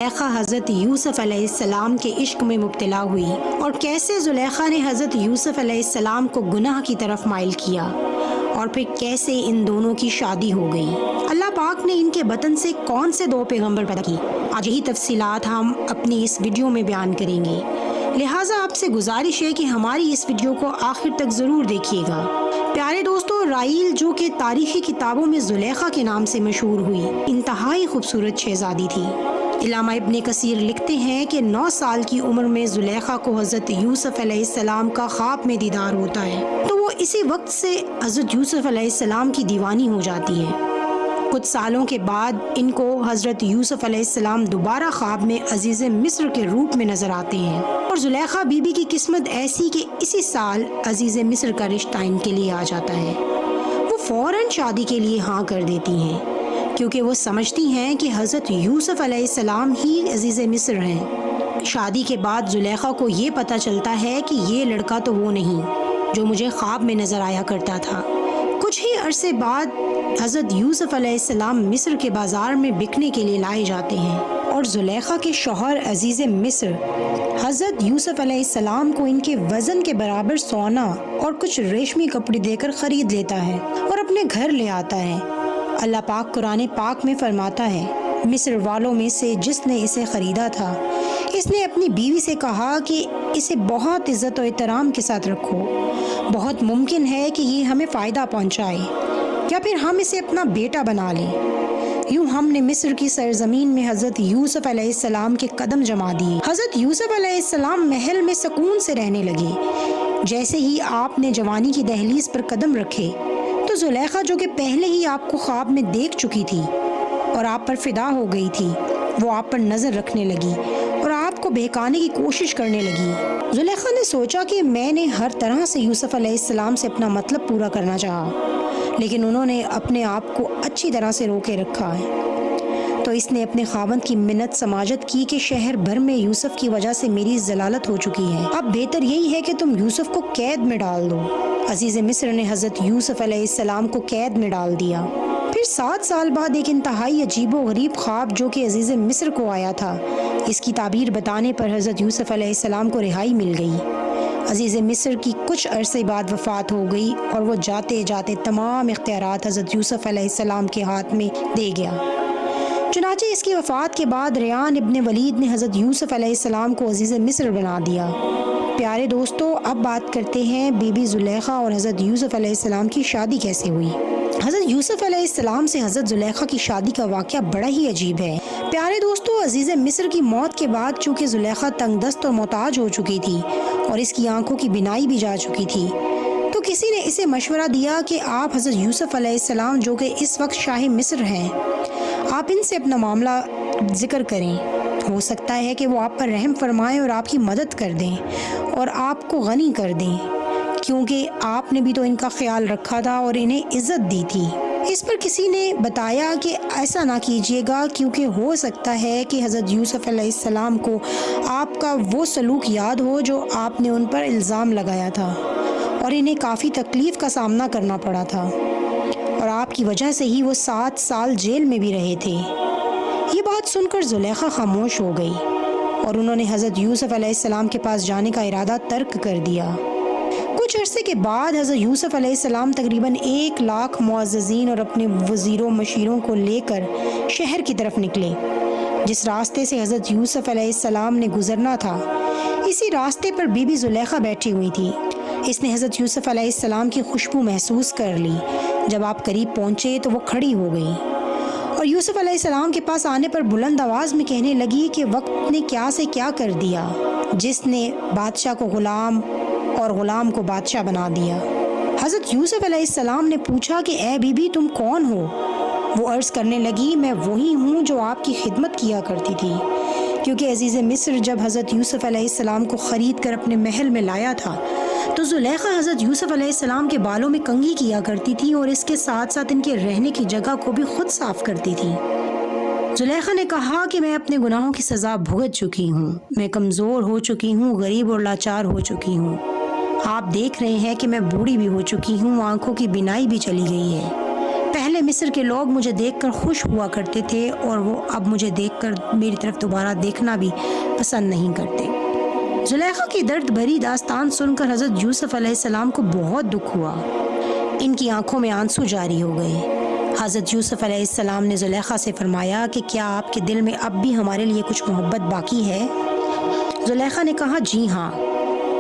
زلیخا حضرت یوسف علیہ السلام کے عشق میں مبتلا ہوئی اور کیسے زلیخا نے حضرت یوسف علیہ السلام کو گناہ کی طرف مائل کیا اور پھر کیسے ان دونوں کی شادی ہو گئی۔ اللہ پاک نے ان کے بطن سے کون سے دو پیغمبر پیدا کی، آج یہی تفصیلات ہم اپنی اس ویڈیو میں بیان کریں گے، لہٰذا آپ سے گزارش ہے کہ ہماری اس ویڈیو کو آخر تک ضرور دیکھیے گا۔ پیارے دوستو، رائل جو کہ تاریخی کتابوں میں زلیخا کے نام سے مشہور ہوئی، انتہائی خوبصورت شہزادی تھی۔ علامہ ابن کثیر لکھتے ہیں کہ 9 سال کی عمر میں زلیخا کو حضرت یوسف علیہ السلام کا خواب میں دیدار ہوتا ہے تو وہ اسی وقت سے حضرت یوسف علیہ السلام کی دیوانی ہو جاتی ہے۔ کچھ سالوں کے بعد ان کو حضرت یوسف علیہ السلام دوبارہ خواب میں عزیز مصر کے روپ میں نظر آتے ہیں اور زلیخا بی بی کی قسمت ایسی کہ اسی سال عزیز مصر کا رشتہ ان کے لیے آ جاتا ہے۔ وہ فوراً شادی کے لیے ہاں کر دیتی ہیں کیونکہ وہ سمجھتی ہیں کہ حضرت یوسف علیہ السلام ہی عزیز مصر ہیں۔ شادی کے بعد زلیخا کو یہ پتہ چلتا ہے کہ یہ لڑکا تو وہ نہیں جو مجھے خواب میں نظر آیا کرتا تھا۔ کچھ ہی عرصے بعد حضرت یوسف علیہ السلام مصر کے بازار میں بکنے کے لیے لائے جاتے ہیں اور زلیخا کے شوہر عزیز مصر حضرت یوسف علیہ السلام کو ان کے وزن کے برابر سونا اور کچھ ریشمی کپڑے دے کر خرید لیتا ہے اور اپنے گھر لے آتا ہے۔ اللہ پاک قرآن پاک میں فرماتا ہے، مصر والوں میں سے جس نے اسے خریدا تھا اس نے اپنی بیوی سے کہا کہ اسے بہت عزت و احترام کے ساتھ رکھو، بہت ممکن ہے کہ یہ ہمیں فائدہ پہنچائے یا پھر ہم اسے اپنا بیٹا بنا لیں۔ یوں ہم نے مصر کی سرزمین میں حضرت یوسف علیہ السلام کے قدم جما دیے۔ حضرت یوسف علیہ السلام محل میں سکون سے رہنے لگے۔ جیسے ہی آپ نے جوانی کی دہلیز پر قدم رکھے تو زلیخا جو کہ پہلے ہی آپ کو خواب میں دیکھ چکی تھی اور آپ پر فدا ہو گئی تھی، وہ آپ پر نظر رکھنے لگی اور آپ کو بہکانے کی کوشش کرنے لگی۔ زلیخا نے سوچا کہ میں نے ہر طرح سے یوسف علیہ السلام سے اپنا مطلب پورا کرنا چاہا لیکن انہوں نے اپنے آپ کو اچھی طرح سے روکے رکھا ہے، تو اس نے اپنے خاوند کی منت سماجت کی کہ شہر بھر میں یوسف کی وجہ سے میری ضلالت ہو چکی ہے، اب بہتر یہی ہے کہ تم یوسف کو قید میں ڈال دو۔ عزیز مصر نے حضرت یوسف علیہ السلام کو قید میں ڈال دیا۔ پھر 7 سال بعد ایک انتہائی عجیب و غریب خواب جو کہ عزیز مصر کو آیا تھا، اس کی تعبیر بتانے پر حضرت یوسف علیہ السلام کو رہائی مل گئی۔ عزیز مصر کی کچھ عرصے بعد وفات ہو گئی اور وہ جاتے جاتے تمام اختیارات حضرت یوسف علیہ السلام کے ہاتھ میں دے گیا۔ چنانچہ اس کی وفات کے بعد ریان ابن ولید نے حضرت یوسف علیہ السلام کو عزیز مصر بنا دیا۔ پیارے دوستو، اب بات کرتے ہیں بی بی زلیخا اور حضرت یوسف علیہ السلام کی شادی کیسے ہوئی۔ حضرت یوسف علیہ السلام سے حضرت زلیخا کی شادی کا واقعہ بڑا ہی عجیب ہے۔ پیارے دوستو، عزیز مصر کی موت کے بعد چونکہ زلیخا تنگ دست اور محتاج ہو چکی تھی اور اس کی آنکھوں کی بینائی بھی جا چکی تھی، تو کسی نے اسے مشورہ دیا کہ آپ حضرت یوسف علیہ السلام جو کہ اس وقت شاہ مصر ہیں، آپ ان سے اپنا معاملہ ذکر کریں، ہو سکتا ہے کہ وہ آپ پر رحم فرمائیں اور آپ کی مدد کر دیں اور آپ کو غنی کر دیں، کیونکہ آپ نے بھی تو ان کا خیال رکھا تھا اور انہیں عزت دی تھی۔ اس پر کسی نے بتایا کہ ایسا نہ کیجیے گا کیونکہ ہو سکتا ہے کہ حضرت یوسف علیہ السلام کو آپ کا وہ سلوک یاد ہو جو آپ نے ان پر الزام لگایا تھا اور انہیں کافی تکلیف کا سامنا کرنا پڑا تھا اور آپ کی وجہ سے ہی وہ 7 سال جیل میں بھی رہے تھے۔ یہ بات سن کر زلیخا خاموش ہو گئی اور انہوں نے حضرت یوسف علیہ السلام کے پاس جانے کا ارادہ ترک کر دیا۔ کچھ عرصے کے بعد حضرت یوسف علیہ السلام تقریباً 1 لاکھ معززین اور اپنے وزیروں مشیروں کو لے کر شہر کی طرف نکلے۔ جس راستے سے حضرت یوسف علیہ السلام نے گزرنا تھا، اسی راستے پر بی بی زلیخا بیٹھی ہوئی تھی۔ اس نے حضرت یوسف علیہ السلام کی خوشبو محسوس کر لی۔ جب آپ قریب پہنچے تو وہ کھڑی ہو گئی اور یوسف علیہ السلام کے پاس آنے پر بلند آواز میں کہنے لگی کہ وقت نے کیا سے کیا کر دیا، جس نے بادشاہ کو غلام اور غلام کو بادشاہ بنا دیا۔ حضرت یوسف علیہ السلام نے پوچھا کہ اے بی بی تم کون ہو؟ وہ عرض کرنے لگی میں وہی ہوں جو آپ کی خدمت کیا کرتی تھی، کیونکہ عزیز مصر جب حضرت یوسف علیہ السلام کو خرید کر اپنے محل میں لایا تھا تو زلیخا حضرت یوسف علیہ السلام کے بالوں میں کنگھی کیا کرتی تھی اور اس کے ساتھ ساتھ ان کے رہنے کی جگہ کو بھی خود صاف کرتی تھی۔ زلیخا نے کہا کہ میں اپنے گناہوں کی سزا بھگت چکی ہوں، میں کمزور ہو چکی ہوں، غریب اور لاچار ہو چکی ہوں۔ آپ دیکھ رہے ہیں کہ میں بوڑھی بھی ہو چکی ہوں، آنکھوں کی بینائی بھی چلی گئی ہے۔ پہلے مصر کے لوگ مجھے دیکھ کر خوش ہوا کرتے تھے اور وہ اب مجھے دیکھ کر میری طرف دوبارہ دیکھنا بھی پسند نہیں کرتے۔ زلیخا کی درد بھری داستان سن کر حضرت یوسف علیہ السلام کو بہت دکھ ہوا۔ ان کی آنکھوں میں آنسو جاری ہو گئے۔ حضرت یوسف علیہ السلام نے زلیخا سے فرمایا کہ کیا آپ کے دل میں اب بھی ہمارے لیے کچھ محبت باقی ہے؟ زلیخا نے کہا جی ہاں،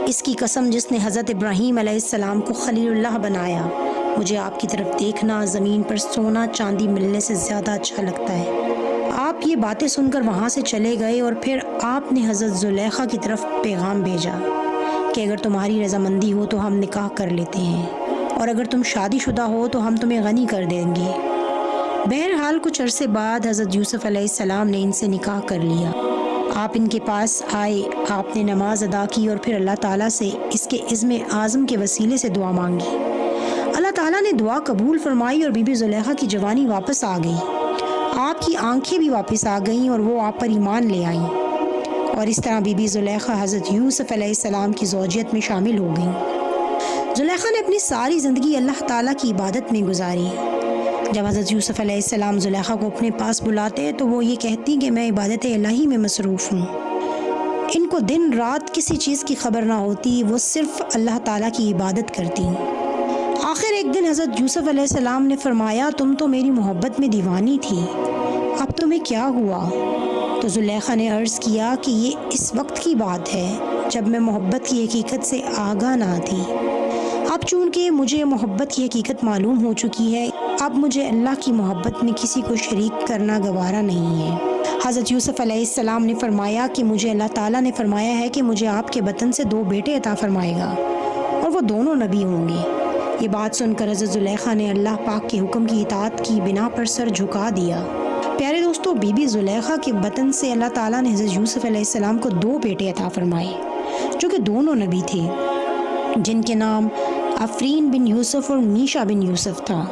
اس کی قسم جس نے حضرت ابراہیم علیہ السلام کو خلیل اللہ بنایا، مجھے آپ کی طرف دیکھنا زمین پر سونا چاندی ملنے سے زیادہ اچھا لگتا ہے۔ آپ یہ باتیں سن کر وہاں سے چلے گئے اور پھر آپ نے حضرت زلیخا کی طرف پیغام بھیجا کہ اگر تمہاری رضامندی ہو تو ہم نکاح کر لیتے ہیں، اور اگر تم شادی شدہ ہو تو ہم تمہیں غنی کر دیں گے۔ بہرحال کچھ عرصے بعد حضرت یوسف علیہ السلام نے ان سے نکاح کر لیا۔ آپ ان کے پاس آئے، آپ نے نماز ادا کی اور پھر اللہ تعالیٰ سے اس کے عزم اعظم کے وسیلے سے دعا مانگی۔ اللہ تعالیٰ نے دعا قبول فرمائی اور بی بی زلیخا کی جوانی واپس آ گئی۔ آپ کی آنکھیں بھی واپس آ گئیں اور وہ آپ پر ایمان لے آئیں، اور اس طرح بی بی زلیخا حضرت یوسف علیہ السلام کی زوجیت میں شامل ہو گئیں۔ زلیخا نے اپنی ساری زندگی اللہ تعالیٰ کی عبادت میں گزاری۔ جب حضرت یوسف علیہ السلام زلیخا کو اپنے پاس بلاتے تو وہ یہ کہتی کہ میں عبادت الہی میں مصروف ہوں۔ ان کو دن رات کسی چیز کی خبر نہ ہوتی، وہ صرف اللہ تعالیٰ کی عبادت کرتی۔ آخر ایک دن حضرت یوسف علیہ السلام نے فرمایا تم تو میری محبت میں دیوانی تھی، اب تمہیں کیا ہوا؟ تو زلیخا نے عرض کیا کہ یہ اس وقت کی بات ہے جب میں محبت کی حقیقت سے آگاہ نہ تھی۔ اب چونکہ مجھے محبت کی حقیقت معلوم ہو چکی ہے، اب مجھے اللہ کی محبت میں کسی کو شریک کرنا گوارا نہیں ہے۔ حضرت یوسف علیہ السلام نے فرمایا کہ مجھے اللہ تعالیٰ نے فرمایا ہے کہ مجھے آپ کے بطن سے 2 بیٹے عطا فرمائے گا اور وہ دونوں نبی ہوں گے۔ یہ بات سن کر حضرت زلیخا نے اللہ پاک کے حکم کی اطاعت کی بنا پر سر جھکا دیا۔ پیارے دوستو، بی بی زلیخا کے بطن سے اللہ تعالیٰ نے حضرت یوسف علیہ السلام کو 2 بیٹے عطا فرمائے جو کہ دونوں نبی تھے، جن کے نام آفرین بن یوسف اور میشا بن یوسف تھا۔